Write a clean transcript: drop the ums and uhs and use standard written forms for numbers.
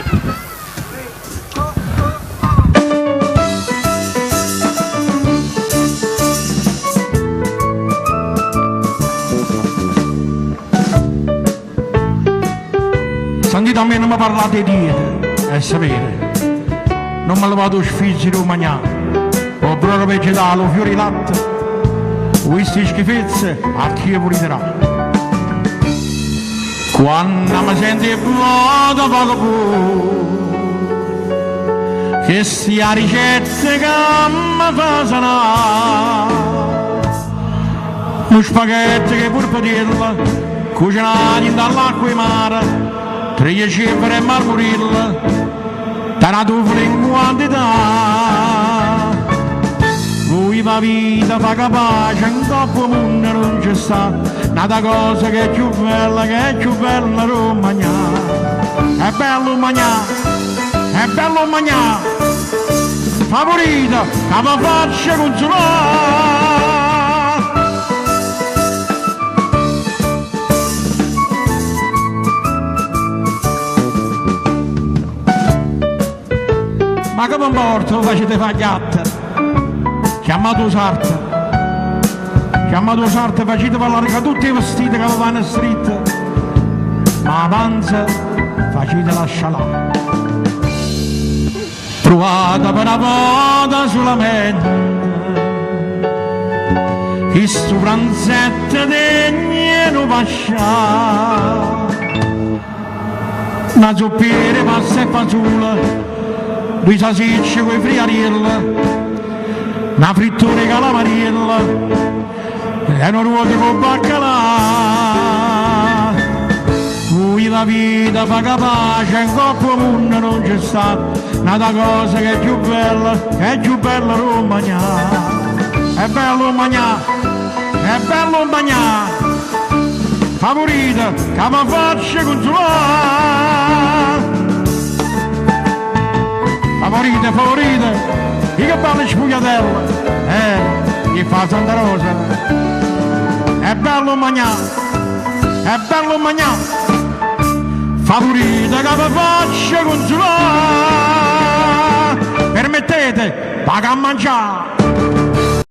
te. Sentite a me non mi parlate di dieta, è sapere. Non me lo vado sfizzi di mangiare. Ho brodo vegetale, fiori di latte. Queste schifezze a chi puliterà. Quando mi senti vuoto poco pure, che sia ricetta che mi fa sanare. Un spaghetti che pur poterla, cucinati dall'acqua e mare, 3 cifre e marmorilla, taratufoli in quantità. Lui va vita, fa capace, in coppo mondo non c'è sta, nata cosa che è più bella non mangiare. È bello mangiare, è bello mangiare, favorita, che mi faccia consolare. Ma come morto facete fagliatte? Chiamato Sartre, facete parlare che tutti i vestiti che vanno street, ma avanza facete lasciala. Provate per una volta solamente, che sto pranzetto degno non pascià. Una zoppiere passa e fagiula, 2 salsicce con i friarielli, una frittura di calamariella e un ruoto con baccalà. Lui la vita fa capace, in coppa mondo non c'è sta, nata cosa che è più bella non mangiare. È bello mangiare, è bello mangiare, favorita che mi faccia consolare. Favorite, e che belle spugliatelle, che fa Santa Rosa. È bello mangiare, favorite che vi faccia consolare. Permettete, paga a mangiare.